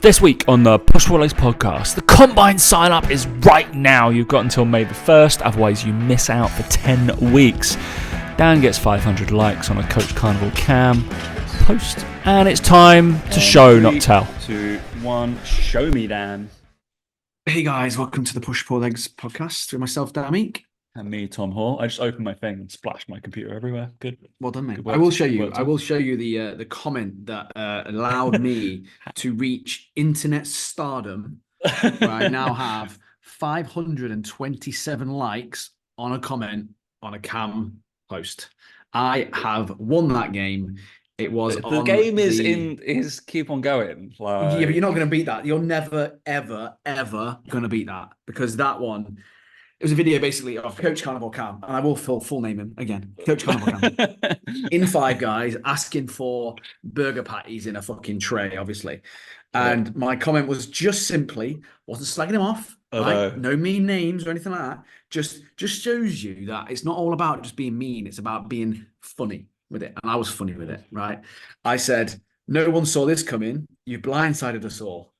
This week on the Push Pull Legs podcast, the Combine sign-up is right now. You've got until May the 1st, otherwise you miss out for 10 weeks. Dan gets 500 likes on a Coach Carnival Cam post, and it's time to show, not tell. 3, 2, 1, show me, Dan. Hey guys, welcome to the Push Pull Legs podcast with myself, Dan Meek. And me, Tom Hall. I just opened my thing and splashed my computer everywhere. Good. Well done, mate. Good work. I will show Good you. work, I Tom. will show you the comment that allowed me to reach internet stardom, where I now have 527 likes on a comment on a Cam post. I have won that game. It was The on game is keep on going. Like... Yeah, but you're not going to beat that. You're never, ever, ever going to beat that, because that one. It was a video basically of Coach Carnival Cam, and I will full name him again. Coach Carnival Cam in Five Guys asking for burger patties in a fucking tray, obviously. And my comment was just simply, wasn't slagging him off, right? No mean names or anything like that. Just shows you that it's not all about just being mean. It's about being funny with it. And I was funny with it, right? I said, no one saw this coming. You blindsided us all.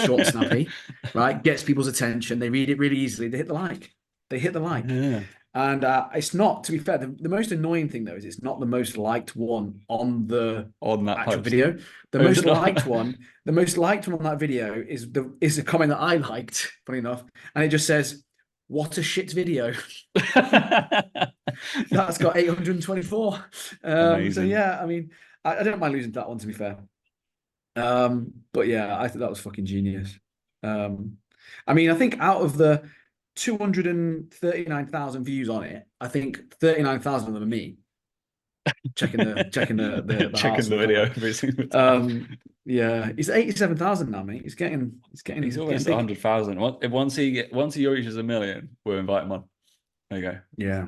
Short, snappy, right? Gets people's attention. They read it really easily. They hit the like. Yeah. And it's not, to be fair, the most annoying thing though is it's not the most liked one on that actual post. video. The most liked one on that video is a comment that I liked, funny enough, and it just says, "What a shit video." That's got 824. So yeah, I mean, I don't mind losing to that one, to be fair. But yeah, I thought that was fucking genius. I mean, I think out of the 239,000 views on it, I think 39,000 of them are me checking the video every single time. Yeah, he's 87,000 now, mate. He's almost 100,000. Once he reaches 1 million, we'll invite him on. There you go. Yeah.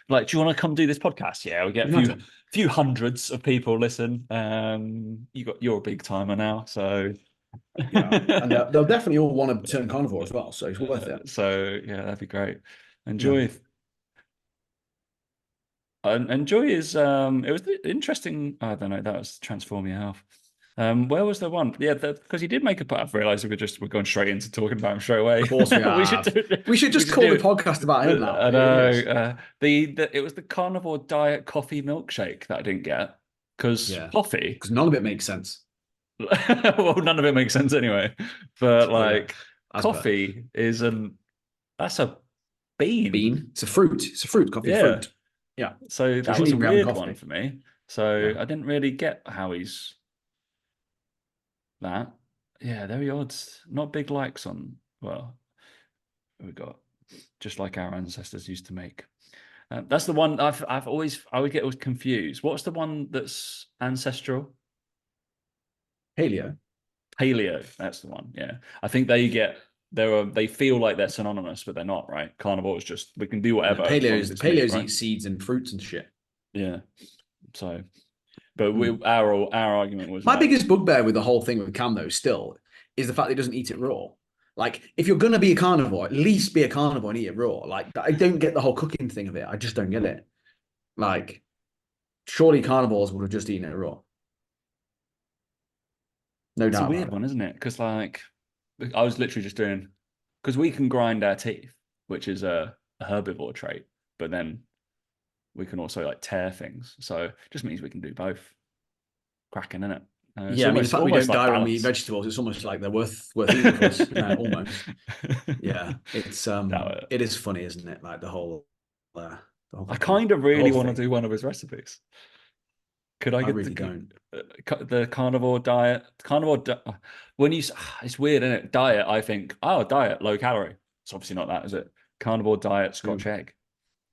Like, do you want to come do this podcast? Yeah, we get a few hundreds of people listen. You're a big timer now, so yeah, and they'll definitely all want to turn carnivore as well, so it's worth it. So yeah, that'd be great. And Joy, and Joy is it was interesting. I don't know. That was Transform Your Health. Where was the one? Yeah, because he did make a put. I've realised we're going straight into talking about him straight away. Of course we are. we should just call the podcast about him now. I know. It was the carnivore diet coffee milkshake that I didn't get because coffee. Because none of it makes sense. Well, none of it makes sense anyway. But like, coffee that's a bean. It's a fruit. Coffee fruit. Yeah. So that was a weird one for me. So I didn't really get how he's that. Yeah, very odd. Not big likes on. Well, we got just like our ancestors used to make. That's the one I would get confused. What's the one that's ancestral? Paleo, that's the one. Yeah, I think they feel like they're synonymous, but they're not. Right? Carnivore is just we can do whatever. Paleos eat seeds and fruits and shit. Yeah. So, but our argument was my biggest bugbear with the whole thing with Cam though still is the fact that he doesn't eat it raw. Like, if you're gonna be a carnivore, at least be a carnivore and eat it raw. Like, I don't get the whole cooking thing of it. I just don't get it. Like, surely carnivores would have just eaten it raw. No doubt. It's a weird one, isn't it? Because like, I was literally just doing, because we can grind our teeth, which is a herbivore trait, but then we can also like tear things. So it just means we can do both. Cracking, isn't it? Yeah, I mean, the fact we don't die when we eat vegetables, it's almost like they're worth eating for us. Almost. Yeah, it's it is funny, isn't it? Like the whole I kind of really want to do one of his recipes. Could I get the carnivore diet? When you, it's weird, isn't it? Diet, I think, diet, low calorie. It's obviously not that, is it? Carnivore diet, Scotch egg.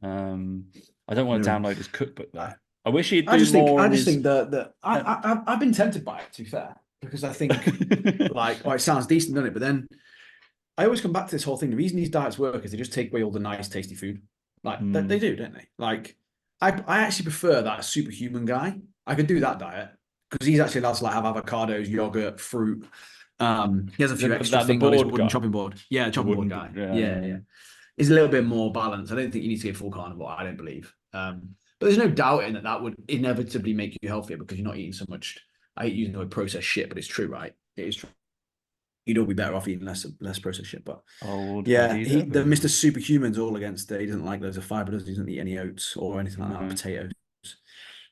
I don't want to download his cookbook though. I wish he'd do more. I just think that I've been tempted by it, to be fair, because I think it sounds decent, doesn't it? But then I always come back to this whole thing. The reason these diets work is they just take away all the nice, tasty food. Like they do, don't they? Like I actually prefer that superhuman guy. I could do that diet because he's actually allowed to like have avocados, yogurt, fruit. He has a few extra things on his wooden chopping board. Yeah, chopping board guy. Yeah. He's a little bit more balanced. I don't think you need to get full carnivore. I don't believe. But there's no doubting that would inevitably make you healthier because you're not eating so much. I hate using the word processed shit, but it's true, right? It is true. You'd all be better off eating less processed shit. But Old yeah, Eddie the Devil. Mr. Superhuman's all against it. He doesn't like loads of fibre, does he? Doesn't eat any oats or anything like that, potatoes.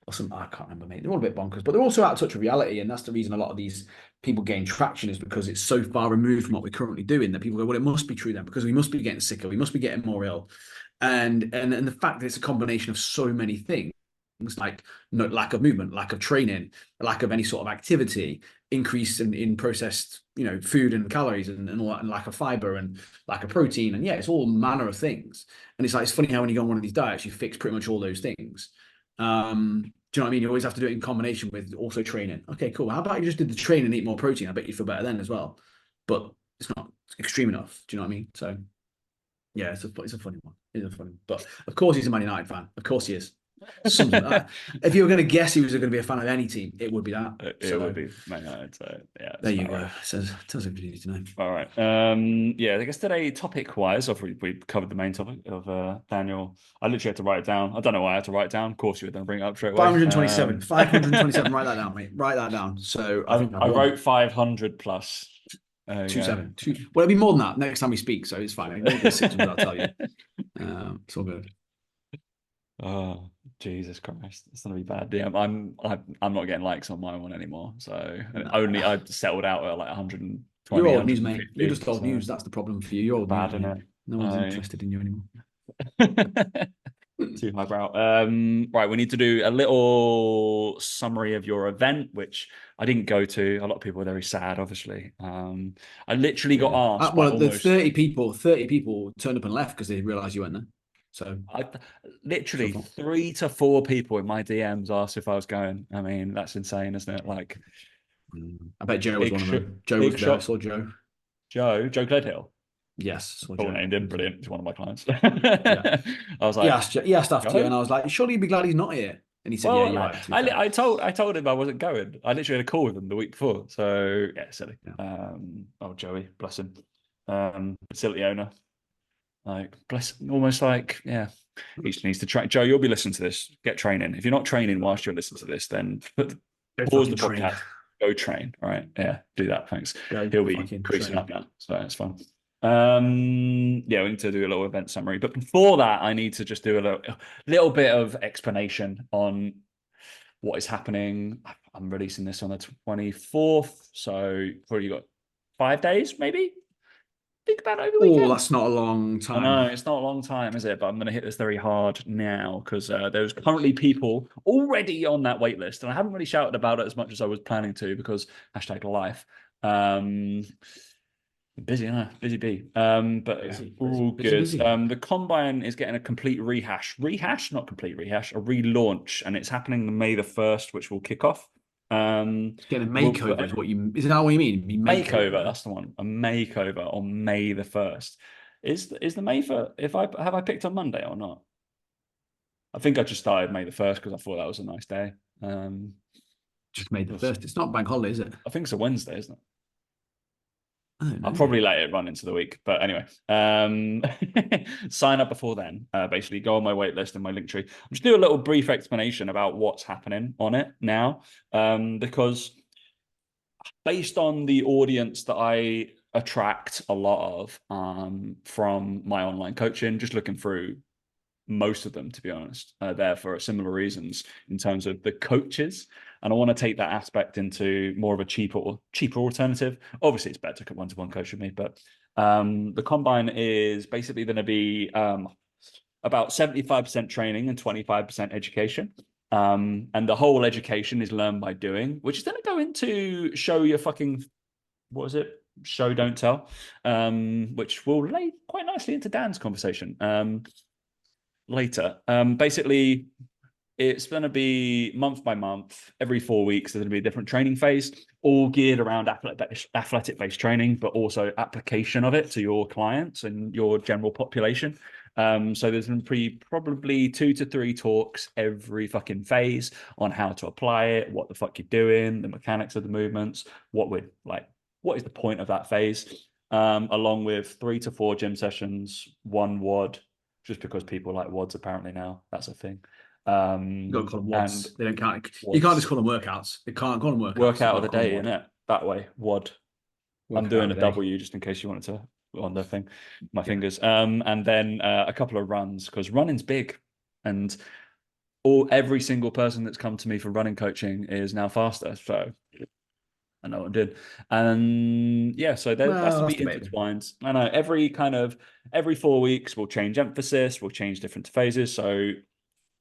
Or some, I can't remember, mate. They're all a bit bonkers, but they're also out of touch with reality, and that's the reason a lot of these people gain traction is because it's so far removed from what we're currently doing that people go, well, it must be true then because we must be getting sicker, we must be getting more ill, and the fact that it's a combination of so many things like no, lack of movement, lack of training, lack of any sort of activity, increase in processed food and calories and all that, and lack of fiber and lack of protein, and yeah, it's all manner of things. And it's funny how when you go on one of these diets, you fix pretty much all those things. Do you know what I mean? You always have to do it in combination with also training. Okay, cool. How about you just did the training and eat more protein? I bet you feel better then as well. But it's not extreme enough. Do you know what I mean? So yeah, it's a funny one. It's a funny one. But of course he's a Man United fan. Of course he is. Something like that. If you were going to guess he was going to be a fan of any team, it would be that. It would be Man United. So yeah, there you go. Right. Tells everybody you need to know. All right. Yeah, I guess today, topic-wise, we covered the main topic of Daniel. I literally had to write it down. I don't know why I had to write it down. Of course, you were going to bring it up straight away. 527. 527. Write that down, mate. Write that down. So I wrote 500 plus. 27. Well, it'll be more than that next time we speak, so it's fine. I won't get 600, I'll tell you. It's all good. Oh, Jesus Christ. It's gonna be bad. Yeah, I'm not getting likes on my one anymore. So only I've settled out at like 120. You're old news, mate. You're just old news. That's the problem for you. You're old bad, news, isn't it? No one's interested in you anymore. Too highbrow. Right, we need to do a little summary of your event, which I didn't go to. A lot of people were very sad, obviously. I literally got asked. Well, the 30 people turned up and left because they realised you weren't there. So literally 3 to 4 people in my DMs asked if I was going. I mean, that's insane, isn't it? Like, I bet Joe was one of them. Joe was there. I saw Joe. Joe Gledhill. Yes, cool named him. Brilliant. He's one of my clients. Yeah. I was like, he asked after you, and I was like, surely you'd be glad he's not here. And he said, well, yeah, you're right. I told him I wasn't going. I literally had a call with him the week before. So yeah, silly. Yeah. Joey, bless him. Facility owner. Like, bless, almost like, yeah, he just needs to train. Joe, you'll be listening to this. Get training. If you're not training whilst you're listening to this, then pause the podcast. Go train. All right. Yeah, do that. Thanks. He'll be increasing up now. So it's fun. Yeah, we need to do a little event summary. But before that, I need to just do a little bit of explanation on what is happening. I'm releasing this on the 24th. So probably got 5 days, maybe? Think about it over the weekend. Oh, that's not a long time. I know, it's not a long time, is it? But I'm going to hit this very hard now because there's currently people already on that wait list. And I haven't really shouted about it as much as I was planning to because #life. Busy, busy bee. But busy, all good. Busy. The Combine is getting a complete rehash, not complete rehash, a relaunch. And it's happening May the 1st, which will kick off. Getting a makeover is that what you mean? Makeover, that's the one. A makeover on May the 1st. Is the May for have I picked on Monday or not? I think I just started May the 1st because I thought that was a nice day. Just May the 1st. It's not bank holiday, is it? I think it's a Wednesday, isn't it? I'll probably let it run into the week, but anyway, sign up before then. Basically, go on my wait list and my link tree. I'll just do a little brief explanation about what's happening on it now, because based on the audience that I attract a lot of from my online coaching, just looking through most of them, to be honest, there for similar reasons in terms of the coaches. And I want to take that aspect into more of a cheaper alternative. Obviously, it's better to get one-to-one coach with me, but the Combine is basically going to be about 75% training and 25% education. And the whole education is learn by doing, which is going to go into show your fucking, what is it? Show, don't tell, which will lay quite nicely into Dan's conversation later. Basically, it's going to be month by month, every 4 weeks. There's going to be a different training phase, all geared around athletic-based training, but also application of it to your clients and your general population. So there's going to be probably 2 to 3 talks every fucking phase on how to apply it, what the fuck you're doing, the mechanics of the movements, what is the point of that phase, along with 3 to 4 gym sessions, 1 WOD, just because people like WODs apparently now. That's a thing. You got to call them WODs. They don't count. You can't just call them workouts. They can't call them workouts. Workout of the day, innit? That way, WOD. I'm doing a W just in case you wanted to on the thing, my fingers. And then a couple of runs because running's big, and every single person that's come to me for running coaching is now faster. So I know what I did. And yeah, so that's to be intertwined. I know every 4 weeks we'll change emphasis, we'll change different phases. So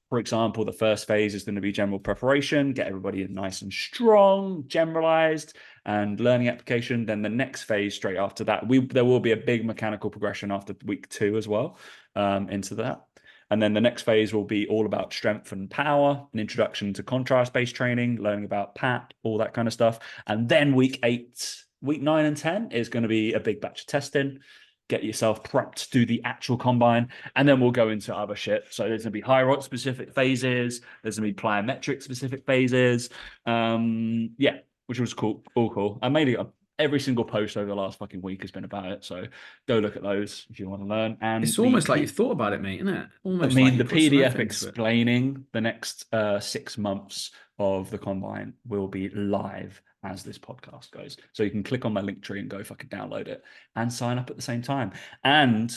for example, the first phase is going to be general preparation, get everybody nice and strong, generalized, and learning application. Then the next phase straight after that, there will be a big mechanical progression after week 2 as well into that. And then the next phase will be all about strength and power, an introduction to contrast-based training, learning about PAT, all that kind of stuff. And then week 9 and 10 is going to be a big batch of testing. Get yourself prepped to do the actual combine, and then we'll go into other shit. So there's gonna be high rock specific phases, there's gonna be plyometric specific phases, which was cool, all cool. And mainly every single post over the last fucking week has been about it, so go look at those if you want to learn. And it's almost like you've thought about it, mate, isn't it? Almost. I mean, the PDF explaining the next 6 months of the combine will be live as this podcast goes. So you can click on my link tree and go fucking download it and sign up at the same time. And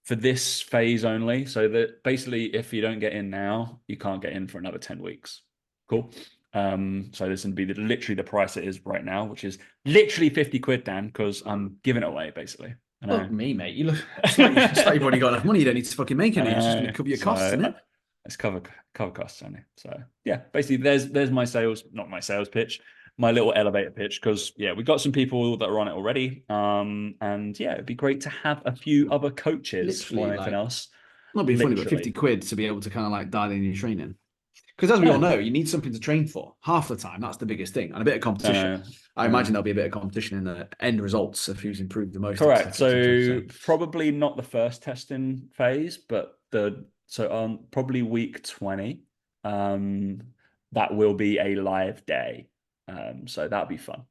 for this phase only, so that basically if you don't get in now, you can't get in for another 10 weeks. Cool. So this would be literally the price it is right now, which is literally 50 quid, Dan, because I'm giving it away basically. Look, me, mate. You look it's like you've already got enough money. You don't need to fucking make any. It's just going to cover your costs, isn't it? It's cover costs only. So yeah, basically there's my not my sales pitch, my little elevator pitch, because we've got some people that are on it already. And yeah, it'd be great to have a few other coaches or anything else. Not being funny, but 50 quid to be able to kind of like dial in your training. Because as we all know, you need something to train for. Half the time, that's the biggest thing. And a bit of competition. I imagine there'll be a bit of competition in the end results of who's improved the most. Correct. So probably not the first testing phase, but probably week 20, that will be a live day. So that'll be fun.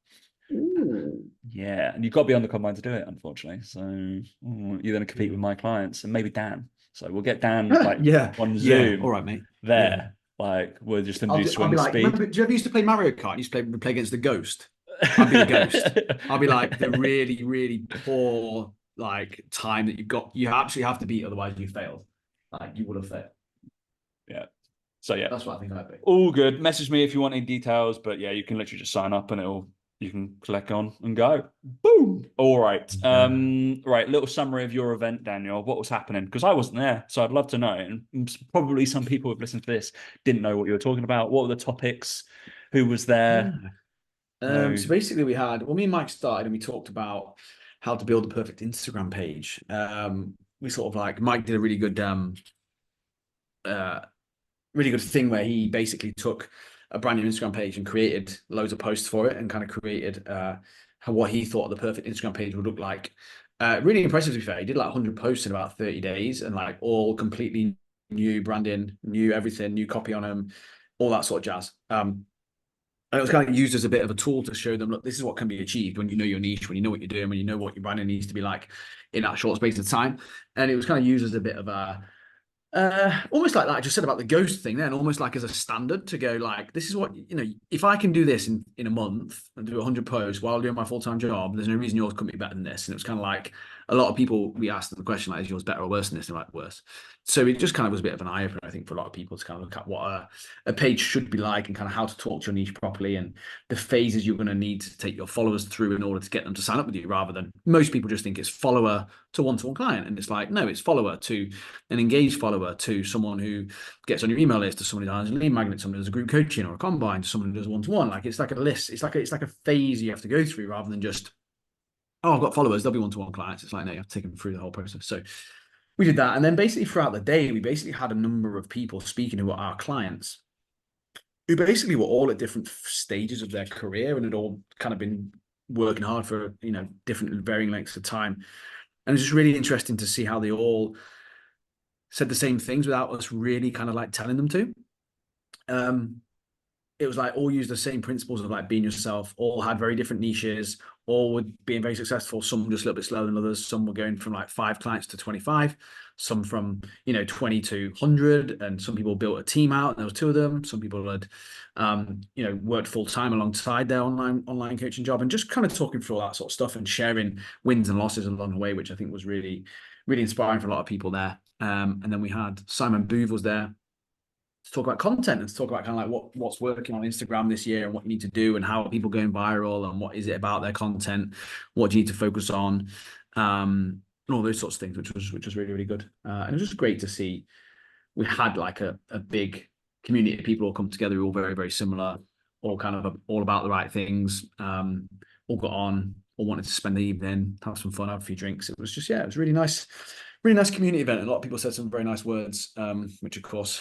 Ooh. Yeah, and you've got to be on the combine to do it, unfortunately. So you're going to compete with my clients and maybe Dan. So we'll get Dan on Zoom. All right, mate. There. Like we're just going to do swing speed. Remember, do you ever used to play Mario Kart? You used to play against the Ghost. I'd be the Ghost. I'll be like the really, really poor like time that you actually have to beat, otherwise you failed. Like you would have failed. Yeah. So yeah, that's what I think I'd be. All good. Message me if you want any details, but yeah, you can literally just sign up and you can click on and go. Boom. All right. Right. Little summary of your event, Daniel. What was happening? Because I wasn't there, so I'd love to know. And probably some people who've listened to this didn't know what you were talking about. What were the topics? Who was there? So basically, me and Mike started and we talked about how to build a perfect Instagram page. We sort of like Mike did a really good thing where he basically took a brand new Instagram page and created loads of posts for it and kind of created what he thought the perfect Instagram page would look like. Really impressive, to be fair. He did like 100 posts in about 30 days and like all completely new branding, new everything, new copy on them, all that sort of jazz. And it was kind of used as a bit of a tool to show them, look, this is what can be achieved when you know your niche, when you know what you're doing, when you know what your branding needs to be like in that short space of time. And it was kind of used as a bit of a almost like I just said about the Ghost thing then, almost like as a standard to go like, this is what, if I can do this in a month and do 100 posts while doing my full-time job, there's no reason yours couldn't be better than this. And it was kind of like a lot of people, we asked the question like, is yours better or worse than this? And they're like, worse. So it just kind of was a bit of an eye-opener, I think, for a lot of people to kind of look at what a page should be like and kind of how to talk to your niche properly and the phases you're going to need to take your followers through in order to get them to sign up with you, rather than most people just think it's follower to one-to-one client. And it's like, no, it's follower to an engaged follower, to someone who gets on your email list, to someone who does a lead magnet, someone who does a group coaching or a combine, to someone who does one-to-one. Like it's like a list. It's like a phase you have to go through rather than just, oh, I've got followers, they'll be one-to-one clients. It's like, no, you have to take them through the whole process. So we did that. And then basically throughout the day, we basically had a number of people speaking who were our clients, who basically were all at different stages of their career and had all kind of been working hard for, different varying lengths of time. And it's just really interesting to see how they all said the same things without us really kind of like telling them to. it was like all used the same principles of like being yourself, all had very different niches, all were being very successful. Some were just a little bit slower than others. Some were going from like 5 clients to 25, some from, 20 to 100. And some people built a team out, and there was 2 of them. Some people had, worked full time alongside their online coaching job, and just kind of talking through all that sort of stuff and sharing wins and losses along the way, which I think was really, really inspiring for a lot of people there. And then we had Simon Booth was there to talk about content and to talk about kind of like what's working on Instagram this year and what you need to do and how are people going viral and what is it about their content, what do you need to focus on, and all those sorts of things, which was really, really good. And it was just great to see we had like a big community of people all come together, all very, very similar, all kind of all about the right things, all got on, all wanted to spend the evening, have some fun, have a few drinks. It was just, it was really nice community event. And a lot of people said some very nice words, which of course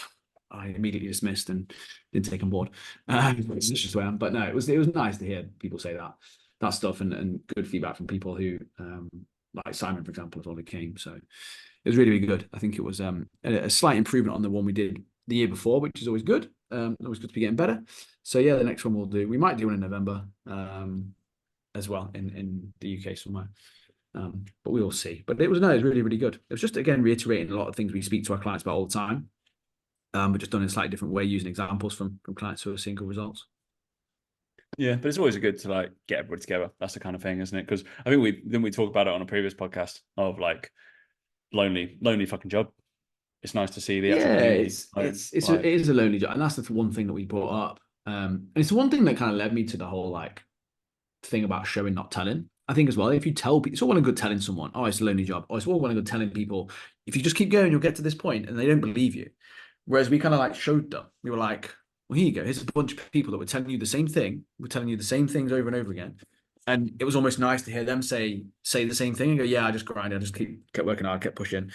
I immediately dismissed and didn't take on board. It's just where I am. But no, it was nice to hear people say that stuff and good feedback from people who, like Simon, for example, as well, who came. So it was really, really good. I think it was a slight improvement on the one we did the year before, which is always good. Always good to be getting better. So yeah, the next one we might do one in November as well in the UK somewhere. But we will see. But it was really, really good. It was just, again, reiterating a lot of things we speak to our clients about all the time. But just done in a slightly different way, using examples from clients who are seeing good results. Yeah, but it's always good to like get everybody together. That's the kind of thing, isn't it? Because I think we talked about it on a previous podcast of like lonely fucking job. It's nice to see the actual it is a lonely job, and that's the one thing that we brought up. And it's the one thing that kind of led me to the whole like thing about showing, not telling. I think as well, if you tell people, it's all well and good telling someone, oh, it's a lonely job, or it's all well and good telling people, if you just keep going, you'll get to this point, and they don't believe you. Whereas we kind of like showed them. We were like, well, here you go. Here's a bunch of people that were telling you the same thing. We're telling you the same things over and over again. And it was almost nice to hear them say the same thing and go, yeah, I just grinded. I just kept working hard, kept pushing.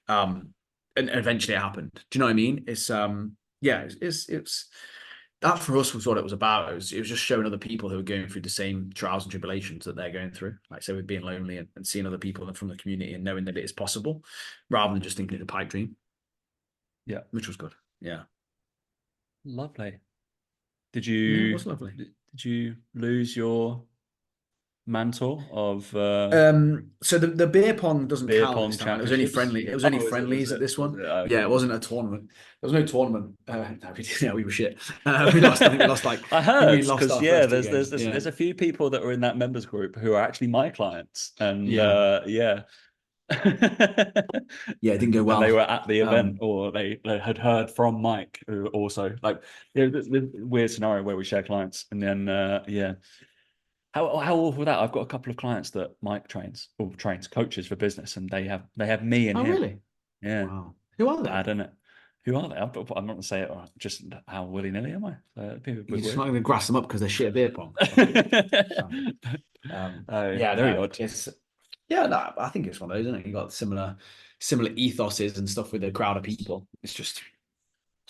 And eventually it happened. Do you know what I mean? It's that for us was what it was about. It was just showing other people who are going through the same trials and tribulations that they're going through. Like, say, with being lonely and seeing other people from the community and knowing that it is possible rather than just thinking it's a pipe dream. Yeah, which was good. Yeah, lovely. Did you? It was lovely. Did you lose your mantle of? So the beer pong doesn't count. Pong this time. It was only friendly. It was only friendlies at this one. Yeah, it wasn't a tournament. There was no tournament. We were shit. We lost. I think we lost like. I heard because there's a few people that were in that members group who are actually my clients, and it didn't go well. And they were at the event, or they had heard from Mike, who also like the weird scenario where we share clients, and then how awful was that? I've got a couple of clients that Mike trains coaches for business, and they have me and him. Really? Yeah. Wow. Who are they? Bad, isn't it? Who are they? I'm not going to say it. Just how willy nilly am I? You're just not going to grass them up because they're shit at beer pong. Very odd. I think it's one of those, isn't it? You got similar ethoses and stuff with a crowd of people. It's just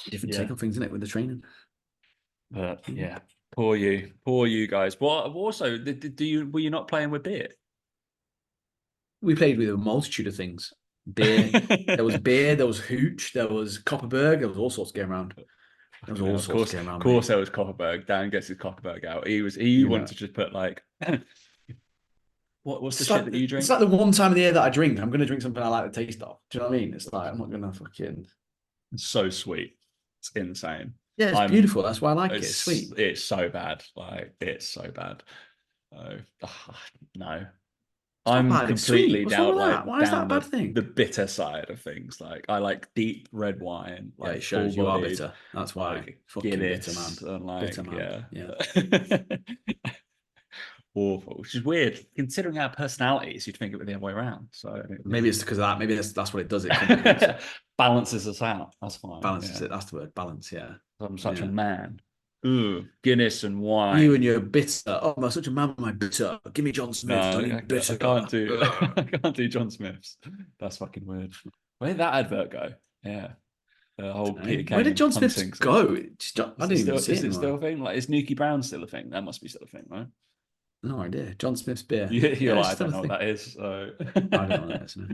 different take on things, isn't it, with the training? But yeah, poor you guys. Well, also, were you not playing with beer? We played with a multitude of things. Beer. There was beer. There was hooch. There was Copperberg. There was all sorts going around. Of course, there was Copperberg. Dan gets his Copperberg out. He wanted to just put like. What's the shit that you drink? It's like the one time of the year that I drink. I'm going to drink something I like the taste of. Do you know what I mean? It's like, I'm not going to fucking... It's so sweet. It's insane. Yeah, it's beautiful. That's why I like it. It's sweet. It's so bad. Like, it's so bad. No. I'm completely down. Why is that a bad thing? The bitter side of things. Like, I like deep red wine. Like, it shows you are bitter. That's why. Like, fucking Guinness, bitter man. Like, bitter man. Yeah. Awful, which is weird considering our personalities. You'd think it would be the other way around. So maybe it's because of that. Maybe that's what it does. It balances us out. That's fine. Balances it. That's the word. Balance. Yeah. I'm such a man. Ooh, Guinness and wine. You and your bitter. Oh, I'm such a man with my bitter. Give me John Smith. I can't do. I can't do John Smith's. That's fucking weird. Where did that advert go? Yeah. The whole Peter Kane. Where did John Smith's go? I didn't even see it. Is it still a thing? Like, is Nuki Brown still a thing? That must be still a thing, right? No idea. John Smith's beer. You're like, I don't know what that is. So. I don't know what that is. No.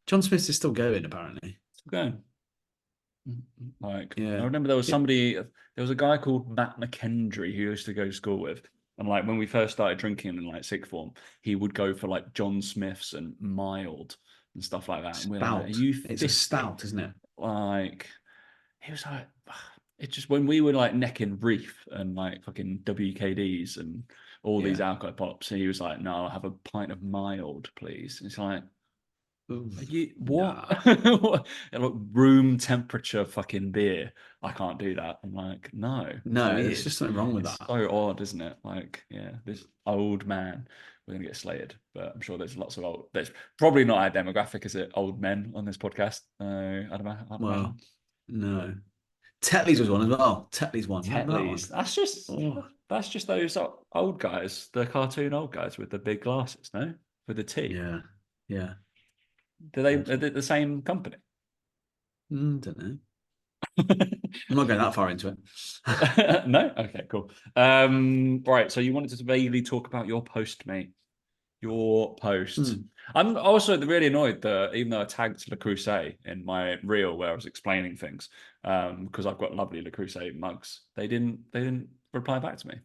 John Smith's is still going, apparently. Still going. Like, Yeah. I remember there was somebody, there was a guy called Matt McKendry who used to go to school with. And like when we first started drinking in like sixth form, he would go for like John Smith's and mild and stuff like that. And we're like, Stout. are you It's 50? a stout, isn't it? Like, he was like, it's just when we were like necking Reef and like fucking WKDs and all these alcohol pops, and he was like, no, I'll have a pint of mild, please. And it's like, Oof. you what? Nah. Look, room temperature fucking beer. I can't do that. I'm like, no, it's No, weird. there's just something wrong with It's that. so odd, isn't it? Like, yeah, this old man. We're gonna get slated, but I'm sure there's lots of old. There's probably not our demographic, is it? Old men on this podcast. I'd imagine. Well, no. Tetley's was one as well. Tetley's one. Remember that one? Tetley's. That's just those old guys, the cartoon old guys with the big glasses, no? With the T. Yeah. Yeah. Are they the same company? Don't know. I'm not going that far into it. No? Okay, cool. Right, so you wanted to vaguely talk about your post, mate. Your post. I'm also really annoyed that even though I tagged Le Creuset in my reel where I was explaining things, because I've got lovely Le Creuset mugs, they didn't reply back to me.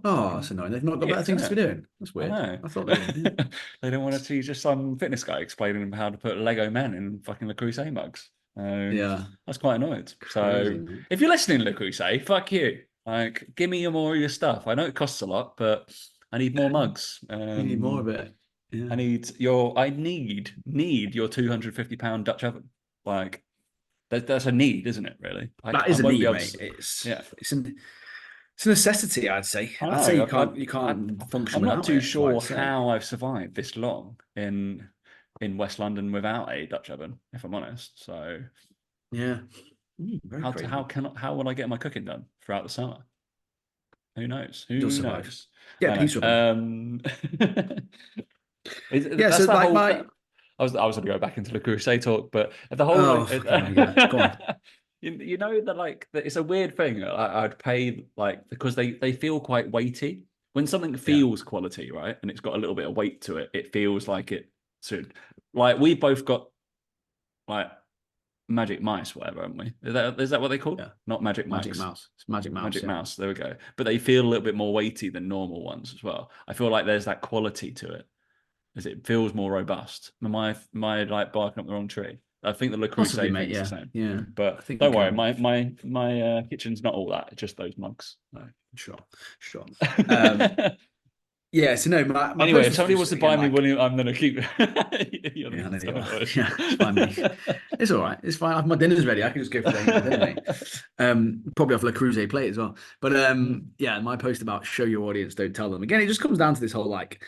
Oh, that's annoying. They've not got better things to be doing. That's weird. I thought they did. They don't want to see just some fitness guy explaining how to put Lego men in fucking Le Creuset mugs. Yeah. That's quite annoyed. Crazy, So man. if you're listening, Le Creuset, fuck you. Like, give me more of your stuff. I know it costs a lot, but I need more mugs. You need more of it. Yeah. I need your £250 Dutch oven. Like, that's a need, isn't it? Really, That is a need, mate. It's a necessity, I'd say. I'd say you can't function. I'm not too sure so. how I've survived this long in West London without a Dutch oven, if I'm honest. So yeah, how will I get my cooking done throughout the summer? Who knows? Who knows? Yeah, peace with them. So like I was going to go back into the Crusade talk, but the whole go on. You know that like it's a weird thing. I'd pay like because they feel quite weighty. When something feels quality, right, and it's got a little bit of weight to it, it feels like it should. Like we both got like magic mice, whatever, haven't we? Is that what they call? Yeah. Not magic mice. Magic mouse. It's magic mouse. Magic mouse. There we go. But they feel a little bit more weighty than normal ones as well. I feel like there's that quality to it, as it feels more robust. Am I like barking up the wrong tree? I think the Le Creuset thing is the same. Yeah. But don't worry, my kitchen's not all that. It's just those mugs. No. Sure. Yeah, so no. Anyway, if somebody wants to buy me, I'm going to keep. It's fine, mate. It's all right. It's fine. My dinner's ready. I can just go for dinner, mate. Probably off Le Creuset plate as well. But yeah, my post about show your audience, don't tell them. Again, it just comes down to this whole like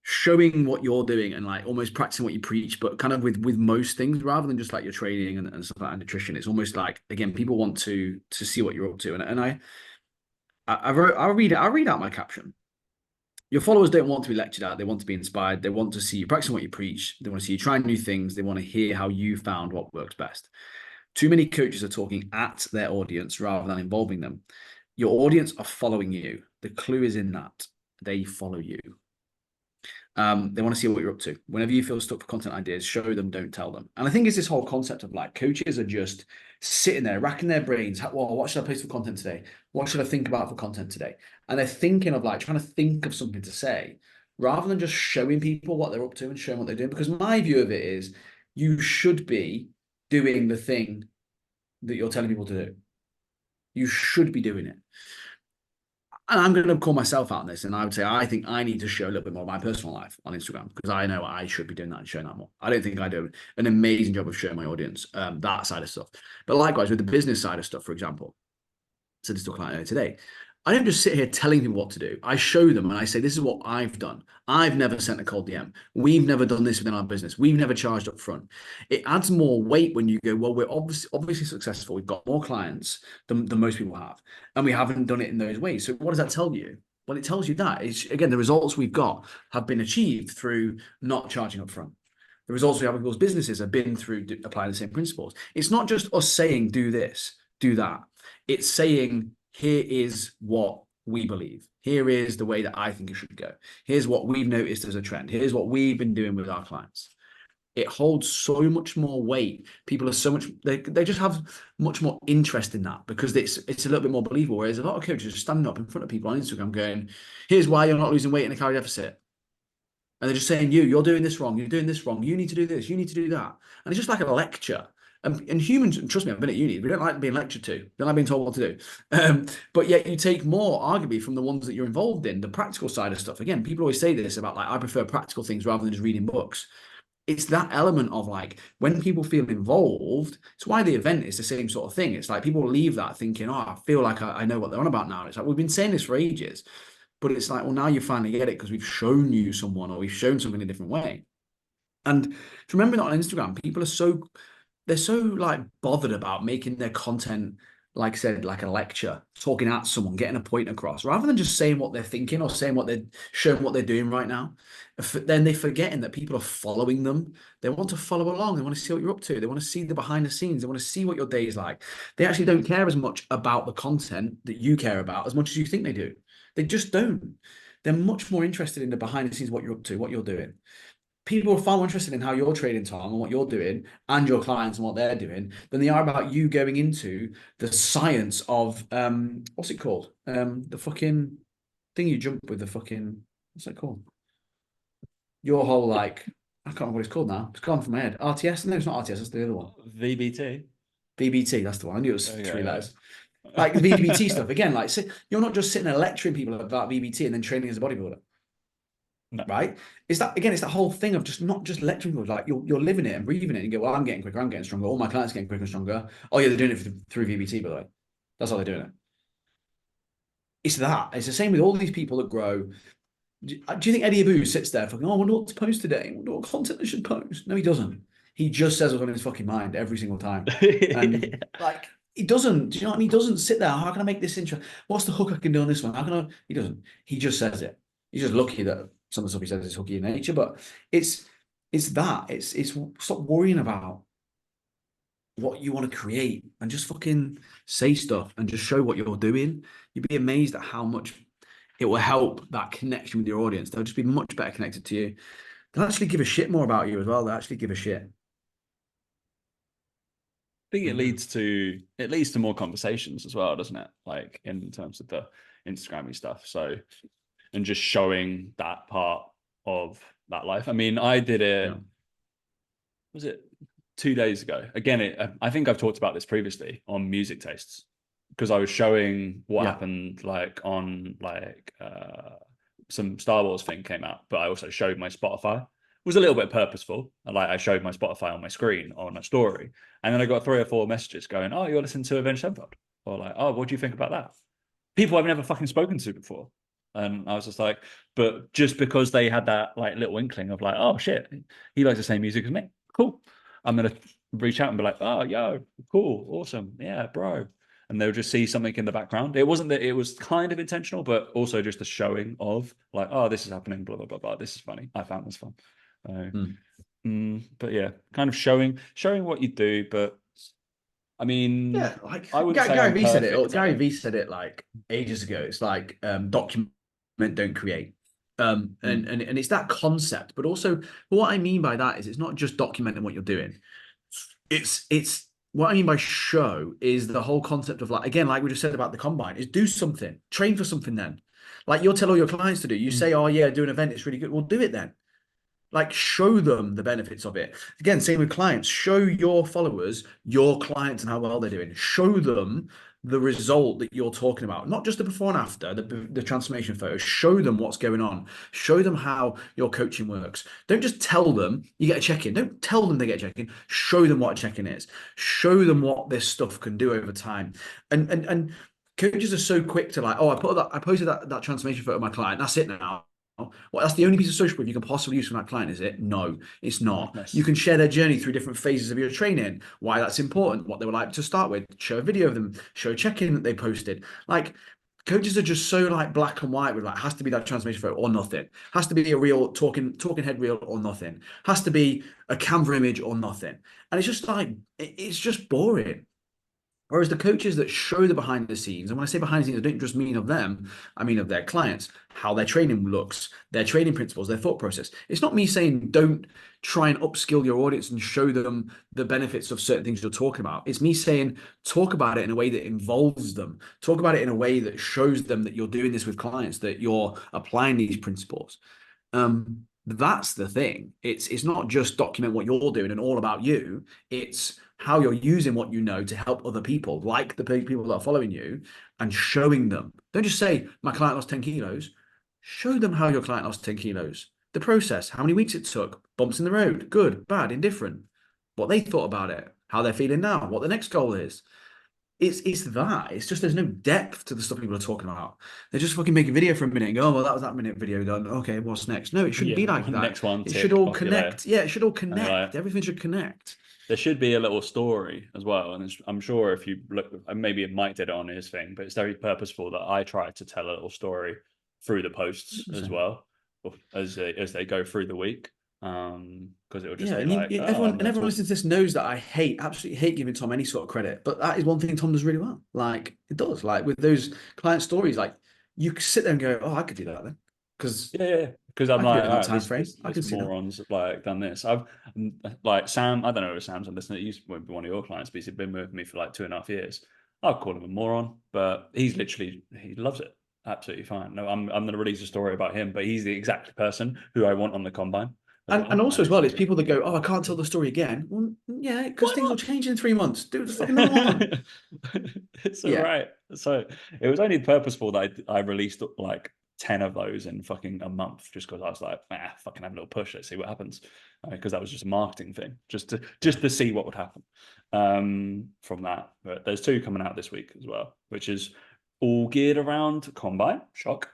showing what you're doing and like almost practicing what you preach, but kind of with most things rather than just like your training and stuff like nutrition. It's almost like, again, people want to see what you're up to, and I'll read out my caption. Your followers don't want to be lectured at. They want to be inspired. They want to see you practicing what you preach. They want to see you trying new things. They want to hear how you found what works best. Too many coaches are talking at their audience rather than involving them. Your audience are following you. The clue is in that. They follow you. They want to see what you're up to. Whenever you feel stuck for content ideas, show them, don't tell them. And I think it's this whole concept of like coaches are just sitting there, racking their brains. Well, what should I post for content today? What should I think about for content today? And they're thinking of like trying to think of something to say rather than just showing people what they're up to and showing what they're doing. Because my view of it is you should be doing the thing that you're telling people to do. You should be doing it. And I'm going to call myself out on this, and I would say I think I need to show a little bit more of my personal life on Instagram because I know I should be doing that and showing that more. I don't think I do an amazing job of showing my audience that side of stuff. But likewise, with the business side of stuff, for example, I said this to a client earlier today, I don't just sit here telling people what to do. I show them and I say, this is what I've done. I've never sent a cold DM. We've never done this within our business. We've never charged up front. It adds more weight when you go, well, we're obviously successful. We've got more clients than most people have. And we haven't done it in those ways. So what does that tell you? Well, it tells you that it's, again, the results we've got have been achieved through not charging up front. The results we have with people's businesses have been through applying the same principles. It's not just us saying, do this, do that. It's saying, here is what we believe. Here is the way that I think it should go. Here's what we've noticed as a trend. Here's what we've been doing with our clients. it holds so much more weight. People are so much, they just have much more interest in that because it's a little bit more believable. Whereas a lot of coaches are standing up in front of people on Instagram going, here's why you're not losing weight in a calorie deficit. And they're just saying, you're doing this wrong, you're doing this wrong, you need to do this, you need to do that. And it's just like a lecture. And humans, trust me, I've been at uni, we don't like being lectured to, we don't like being told what to do. But yet you take more, arguably, from the ones that you're involved in, the practical side of stuff. Again, people always say this about, like, I prefer practical things rather than just reading books. It's that element of, like, when people feel involved, it's why the event is the same sort of thing. It's like people leave that thinking, I feel like I know what they're on about now. It's like, we've been saying this for ages, but it's like, well, now you finally get it because we've shown you someone or we've shown something in a different way. And remember that on Instagram, people are they're so like bothered about making their content, like I said, like a lecture, talking at someone, getting a point across, rather than just saying what they're thinking or saying what they're showing what they're doing right now. Then they're forgetting that people are following them. They want to follow along. They want to see what you're up to. They want to see the behind the scenes. They want to see what your day is like. They actually don't care as much about the content that you care about as much as you think they do. They just don't. They're much more interested in the behind the scenes, what you're up to, what you're doing. People are far more interested in how you're trading, Tom, and what you're doing, and your clients and what they're doing, than they are about you going into the science of what's it called? The fucking thing you jump with, the fucking, what's that called? Your whole, like, I can't remember what it's called now. It's gone from my head. RTS? No, it's not RTS. That's the other one. VBT. VBT. That's the one. I knew it was three letters. Like the VBT stuff again. Like, you're not just sitting there lecturing people about VBT and then training as a bodybuilder. No. Right? It's that whole thing of just not just lecturing people, like you're living it and breathing it and you go, well, I'm getting quicker, I'm getting stronger, all my clients are getting quicker and stronger. Oh yeah, they're doing it through VBT, by the way. That's how they're doing it. It's the same with all these people that grow. Do you think Eddie Abu sits there fucking, I wonder what to post today, I wonder what content I should post? No, he doesn't. He just says what's on his fucking mind every single time. And like, he doesn't, do you know what I mean? He doesn't sit there, how can I make this interesting? What's the hook I can do on this one? How can I? He doesn't. He just says it. He's just lucky that some of the stuff he says is hooky in nature, but it's stop worrying about what you want to create and just fucking say stuff and just show what you're doing. You'd be amazed at how much it will help that connection with your audience. They'll just be much better connected to you. They'll actually give a shit more about you as well. They'll actually give a shit. I think it leads to more conversations as well, doesn't it? Like in terms of the Instagram-y stuff. So, and just showing that part of that life. I mean, I did it, was it 2 days ago? Again, I think I've talked about this previously on music tastes, because I was showing what happened like on like some Star Wars thing came out, but I also showed my Spotify. It was a little bit purposeful. Like I showed my Spotify on my screen on a story, and then I got 3 or 4 messages going, "Oh, you're listening to Avenged Sevenfold," or like, "Oh, what do you think about that?" People I've never fucking spoken to before. And I was just like, but just because they had that like little inkling of like, oh shit, he likes the same music as me. Cool. I'm going to reach out and be like, oh, yo, cool. Awesome. Yeah, bro. And they'll just see something in the background. It wasn't that it was kind of intentional, but also just a showing of like, oh, this is happening, blah, blah, blah, blah. This is funny. I found this fun. But yeah, kind of showing what you do. But I mean, yeah, like Gary Vee said it. Gary Vee said it like ages ago. It's like document, don't create. And it's that concept, but also what I mean by that is it's not just documenting what you're doing. It's what I mean by show is the whole concept of like, again, like we just said about the combine, is do something, train for something then. Like you'll tell all your clients to do. You say, oh yeah, do an event, it's really good. Well, do it then. Like show them the benefits of it. Again, same with clients. Show your followers, your clients and how well they're doing. Show them the result that you're talking about, not just the before and after, the transformation photos. Show them what's going on. Show them how your coaching works. Don't just tell them you get a check-in. Don't tell them they get a check-in. Show them what a check-in is. Show them what this stuff can do over time. And coaches are so quick to like, oh, I posted that transformation photo of my client. That's it now. Well, that's the only piece of social proof you can possibly use from that client, is it? No, it's not. Nice. You can share their journey through different phases of your training, why that's important, what they were like to start with, show a video of them, show a check-in that they posted. Like, coaches are just so like black and white with like, has to be that transformation photo or nothing. Has to be a real talking head reel or nothing. Has to be a Canva image or nothing. And it's just like, it's just boring. Whereas the coaches that show the behind the scenes, and when I say behind the scenes, I don't just mean of them, I mean of their clients, how their training looks, their training principles, their thought process. It's not me saying don't try and upskill your audience and show them the benefits of certain things you're talking about. It's me saying talk about it in a way that involves them. Talk about it in a way that shows them that you're doing this with clients, that you're applying these principles. That's the thing. It's not just document what you're doing and all about you. It's how you're using what you know to help other people, like the people that are following you, and showing them. Don't just say, my client lost 10 kilos. Show them how your client lost 10 kilos. The process, how many weeks it took, bumps in the road, good, bad, indifferent, what they thought about it, how they're feeling now, what the next goal is. It's that. It's just there's no depth to the stuff people are talking about. They just fucking make a video for a minute and go, oh, well, that was that minute video done. Okay, what's next? No, it shouldn't be like that. Next one. It should all connect. Yeah, it should all connect. Everything should connect. There should be a little story as well. And I'm sure if you look, maybe Mike did it on his thing, but it's very purposeful that I try to tell a little story through the posts as well as they go through the week. Because it would just be like, everyone listening to this knows that I absolutely hate giving Tom any sort of credit, but that is one thing Tom does really well. Like it does, like with those client stories, like you sit there and go, oh, I could do that then, because because I'm like, time frame. I can see morons like done this. I've like Sam. I don't know if Sam's listening. He used to be one of your clients, but he's been with me for like 2.5 years. I'll call him a moron, but he loves it. Absolutely fine. No, I'm going to release a story about him, but he's the exact person who I want on the combine. And also as well, it's people that go, oh, I can't tell the story again. Well, yeah, because things will change in 3 months. Do the fucking one. It's all right. So it was only purposeful that I released like 10 of those in fucking a month, just because I was like, fucking have a little push. Let's see what happens. Because that was just a marketing thing, just to see what would happen from that. But there's 2 coming out this week as well, which is all geared around combine. Shock.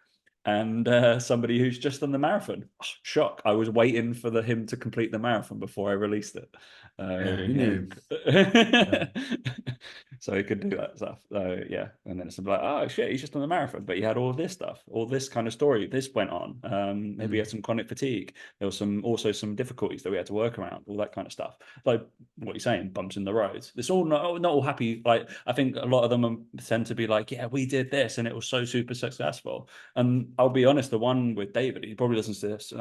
And somebody who's just done the marathon. Oh, shock. I was waiting for him to complete the marathon before I released it. So he could do that stuff. So yeah. And then it's like, oh shit, he's just done the marathon, but he had all this stuff, all this kind of story. This went on. Maybe he had some chronic fatigue. There was also some difficulties that we had to work around, all that kind of stuff. Like what you're saying, bumps in the roads. It's all not all happy. Like I think a lot of them tend to be like, yeah, we did this and it was so super successful. And I'll be honest, the one with David, he probably listens to this.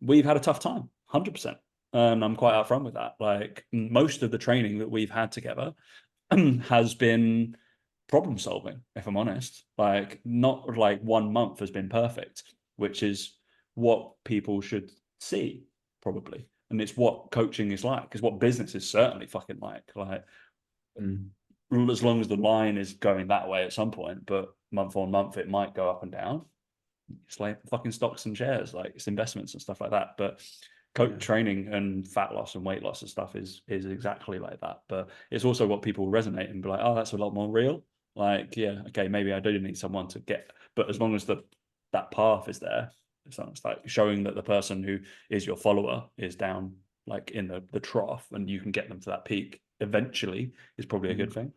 We've had a tough time, 100%. And I'm quite upfront with that. Like most of the training that we've had together has been problem solving, if I'm honest. Like not like 1 month has been perfect, which is what people should see probably. And it's what coaching is like. It's what business is certainly fucking like. Like as long as the line is going that way at some point, but month on month it might go up and down. It's like fucking stocks and shares, like it's investments and stuff like that. But training and fat loss and weight loss and stuff is exactly like that. But it's also what people resonate and be like, oh, that's a lot more real. Like, yeah, okay, maybe I do need someone to get, but as long as that path is there, it's like showing that the person who is your follower is down like in the trough and you can get them to that peak eventually is probably a good thing.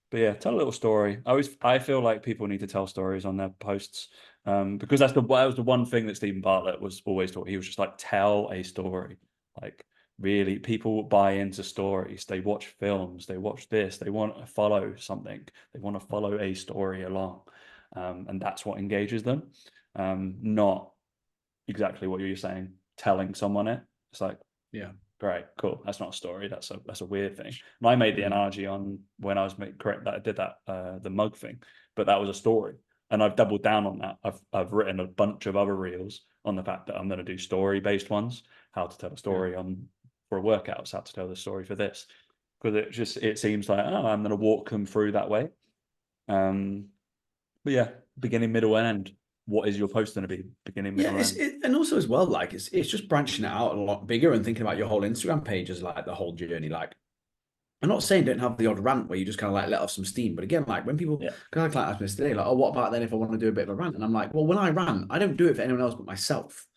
But yeah, tell a little story. I feel like people need to tell stories on their posts because that was the one thing that Stephen Bartlett was always taught. He was just like, tell a story. Like really, people buy into stories. They watch films. They watch this. They want to follow something. They want to follow a story along, and that's what engages them. Not exactly what you're saying. Telling someone it. It's like, yeah. Great, cool. That's not a story. That's a weird thing. And I made the analogy on when I was correct that I did that the mug thing, but that was a story, and I've doubled down on that. I've written a bunch of other reels on the fact that I'm going to do story based ones, how to tell a story for workouts, how to tell the story for this, because it seems like I'm going to walk them through that way. But yeah, beginning, middle, and end. What is your post going to be? Beginning, middle, end? And also as well, like it's just branching it out a lot bigger and thinking about your whole Instagram page as like the whole journey. Like, I'm not saying don't have the odd rant where you just kind of like let off some steam, but again, like when people kind of like ask me today, like, oh, what about then if I want to do a bit of a rant? And I'm like, well, when I rant, I don't do it for anyone else but myself.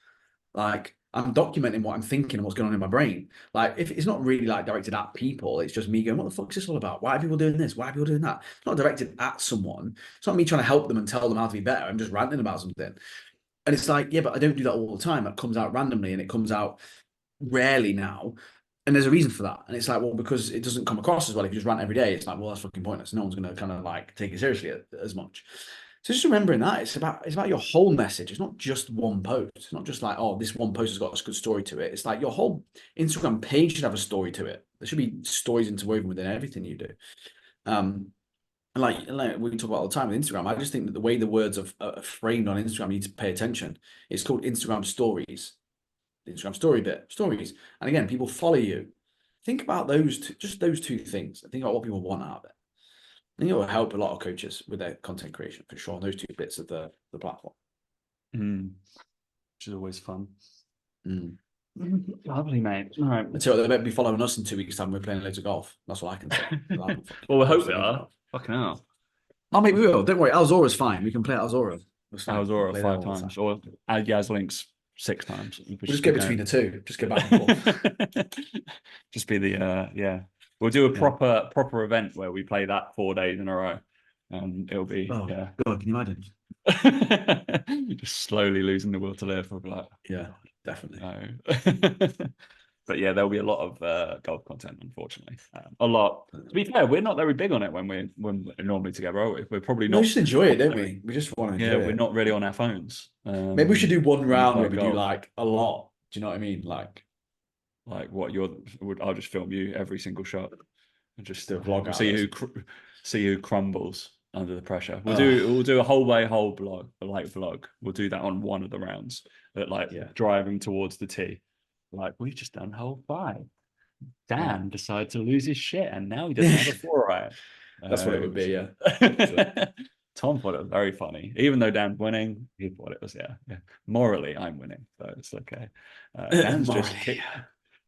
Like I'm documenting what I'm thinking and what's going on in my brain. Like if it's not really like directed at people, it's just me going, what the fuck is this all about? Why are people doing this? Why are people doing that? It's not directed at someone. It's not me trying to help them and tell them how to be better. I'm just ranting about something. And it's like, yeah, but I don't do that all the time. It comes out randomly and it comes out rarely now. And there's a reason for that. And it's like, well, because it doesn't come across as well. If you just rant every day, it's like, well, that's fucking pointless. No one's going to kind of like take it seriously as much. So just remembering that it's about your whole message. It's not just one post. It's not just like, oh, this one post has got a good story to it. It's like your whole Instagram page should have a story to it. There should be stories interwoven within everything you do. And like we talk about all the time with Instagram, I just think that the way the words are framed on Instagram, you need to pay attention. It's called Instagram stories. The Instagram story bit, stories. And again, people follow you. Think about those two, just those two things. And think about what people want out of it. I think it will help a lot of coaches with their content creation for sure. Those two bits of the platform. Which is always fun. Lovely, mate. All right. Until they better be following us in 2 weeks' time. We're playing loads of golf. That's what I can say. Well, we hope they are. Fucking hell. Oh, mate, we will. Don't worry. Alzora's fine. We can play Alzora. Alzora 5 times. Or Yaz Links 6 times. We'll just go between the two. Just go back and forth. Just be the We'll do a proper event where we play that 4 days in a row, and it'll be God, can you imagine? Just slowly losing the will to live. We'll be like, yeah, definitely. No. But yeah, there'll be a lot of golf content, unfortunately. A lot. To be fair, we're not very big on it when we're normally together, are we? We're probably not. We just enjoy it, don't we? We just want to enjoy it. Yeah, we're not really on our phones. Maybe we should do one round where we do like a lot. Do you know what I mean? Like what I'll just film you every single shot and just vlog. See who crumbles under the pressure. We'll do a whole vlog. We'll do that on one of the rounds, driving towards the tee. Like, we've just done hole 5. Dan decided to lose his shit, and now he doesn't have a 4 iron. That's what it would be, yeah. Tom thought it was very funny. Even though Dan's winning, he thought it was, yeah. Morally, I'm winning, so it's okay.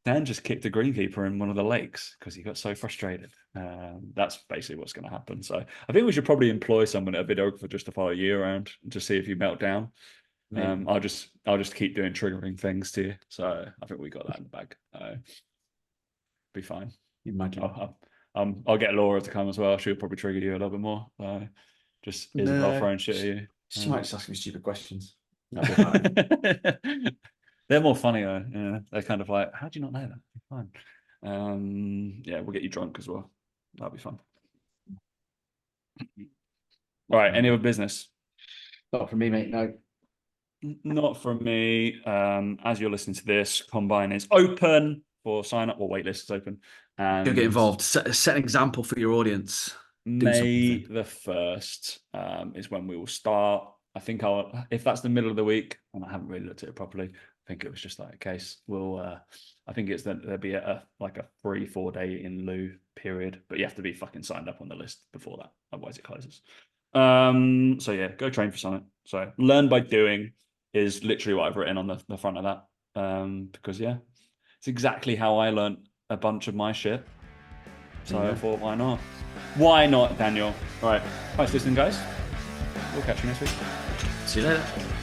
Dan just kicked a greenkeeper in one of the lakes because he got so frustrated. That's basically what's going to happen. So I think we should probably employ someone, a videographer, just to follow you around and to see if you melt down. I'll just keep doing triggering things to you. So I think we got that in the bag. Be fine. You imagine. I'll get Laura to come as well. She'll probably trigger you a little bit more. Just Isabel throwing shit at you. She might just ask me stupid questions. They're more funny though. Yeah, they're kind of like, how do you not know that? Be fine. Yeah, we'll get you drunk as well. That'll be fun. All right. Any other business? Not for me, mate. No. Not from me. As you're listening to this, Combine is open for sign up, or waitlist is open. And you'll get involved. Set an example for your audience. May the 1st is when we will start. I think if that's the middle of the week, and I haven't really looked at it properly, I think it was just like a case. I think it's that there'll be a 3-4 day in lieu period, but you have to be fucking signed up on the list before that, otherwise it closes. So yeah, go train for Summit. So learn by doing is literally what I've written on the front of that. Because yeah, it's exactly how I learned a bunch of my shit. So I thought, why not? Why not, Daniel? All right. Thanks for listening, guys. We'll catch you next week. See you later.